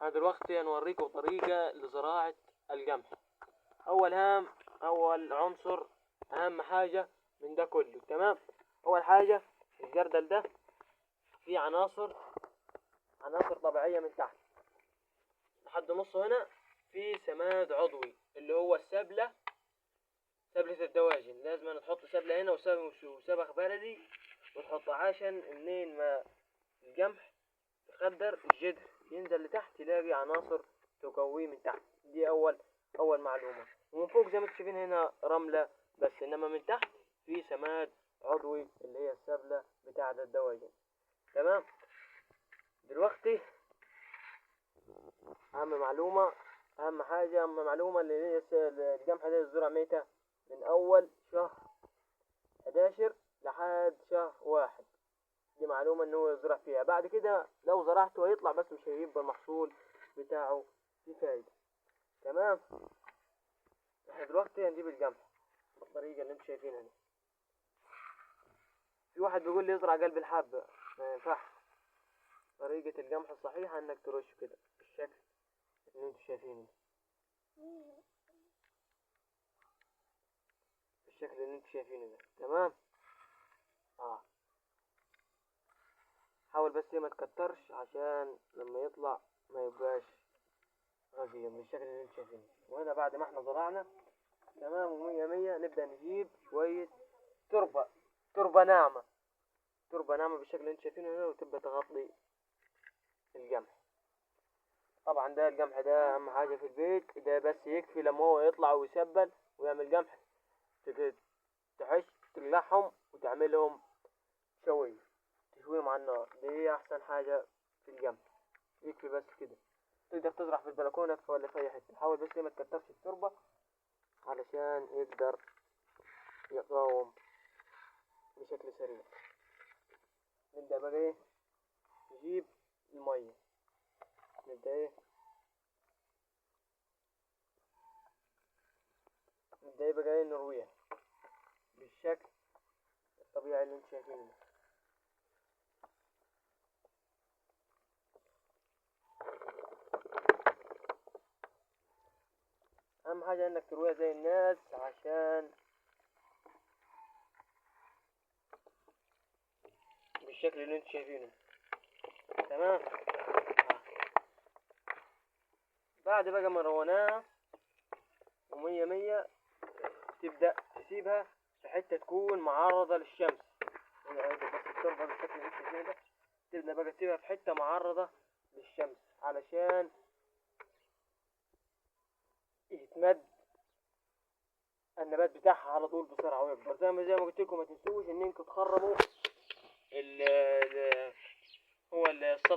أنا دلوقتي هنوريكم طريقة لزراعة القمح. أول عنصر، أهم حاجة من ده كله، تمام. أول حاجة الجردل ده فيه عناصر طبيعية من تحت لحد نصه هنا، فيه سماد عضوي اللي هو سبلة الدواجن. لازم تحط سبلة هنا وسبخ بلدي وتحطه، عشان منين ما القمح يخدر الجذر ينزل لتحت يلاقي عناصر تقويه من تحت. دي أول معلومة. ومن فوق زي ما انتم شايفين هنا رملة بس، إنما من تحت في سماد عضوي اللي هي السبلة بتاعة الدواجن، تمام. دلوقتي أهم معلومة اللي هي القمح ده الزرع ميتة من أول شهر 11 لحد شهر 1. دي معلومة إن هو يزرع فيها. بعد كده لو زرعته هيطلع بس مش هيبقى المحصول بتاعه فيه فايدة، تمام. احنا دلوقتي هنجيب القمح بالطريقة اللي انتم شايفينها دي. في واحد بيقول لي يزرع قلب الحبة، ما ينفعش. طريقة القمح الصحيحة انك ترش كده بالشكل اللي انتم شايفينه ده، تمام. حاول بس ما تكترش عشان لما يطلع ما يبقاش غزير بالشكل اللي انتم شايفينه. وهنا بعد ما احنا زرعنا تمام ومية مية، نبدأ نجيب شوية تربة ناعمة بالشكل اللي انتم شايفينه هنا، وتبدأ تغطي القمح. طبعا ده القمح ده أهم حاجة في البيت، ده بس يكفي لما هو يطلع ويسبل ويعمل قمح تحش تقلعهم وتعملهم تشويهم على النار. دي أحسن حاجة في القمح، يكفي بس كده. تقدر تزرع في البلكونة ولا في أي حتة. حاول بس ما تكترش التربة علشان يقدر يقاوم بشكل سريع. نبدأ بقى ايه، نجيب المية، نبدأ بقى ايه نرويها بالشكل الطبيعي اللي انتم شايفينه ده. أهم حاجة إنك ترويها زي الناس عشان بالشكل اللي انتم شايفينه، تمام. بعد بقى ما رويناها ومية مية، تبدأ تسيبها في حتة تكون معرضة للشمس. بس التربة بالشكل اللي انتم شايفينه ده، تبدأ بقى تسيبها في حتة معرضة للشمس علشان يتمد النبات بتاعها على طول بسرعة ويكبر. زي ما قلت لكم، ما تنسوش ان انكم تخرموا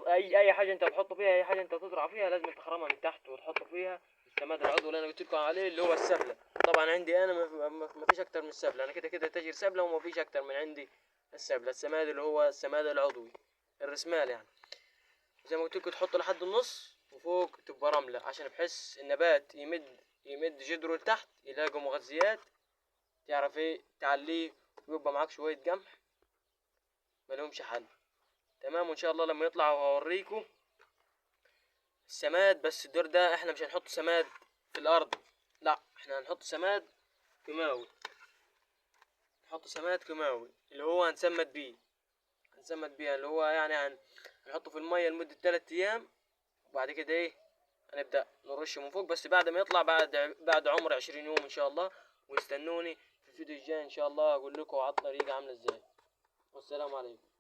اي حاجة انت بتحطوا فيها، اي حاجة انت تزرع فيها لازم تخرمها من تحت وتحطوا فيها السماد العضوي اللي انا قلت لكم عليه اللي هو السبلة. طبعا عندي انا ما فيش اكتر من السبلة، انا كده تاجر سبلة وما فيش اكتر من عندي السبلة. السماد اللي هو السماد العضوي الرسمال يعني. زي ما قلت لكم تحطوا لحد النص، وفوق تبقى رملة عشان بحس النبات يمد جذره لتحت، يلاقوا مغذيات تعرف ايه تعليه، ويبقى معاك شوية قمح ملهمش حل، تمام. وان شاء الله لما يطلع هوريكم السماد. بس الدور ده احنا مش هنحط سماد في الارض، لا، احنا هنحط سماد كيماوي. اللي هو هنسمد بيه اللي هو يعني هنحطه في المية لمدة 3 ايام، وبعد كده ايه هنبدأ نرشه من فوق. بس بعد ما يطلع بعد عمر 20 يوم ان شاء الله. واستنوني في الفيديو الجاي ان شاء الله اقول لكم على الطريقة عاملة ازاي. والسلام عليكم.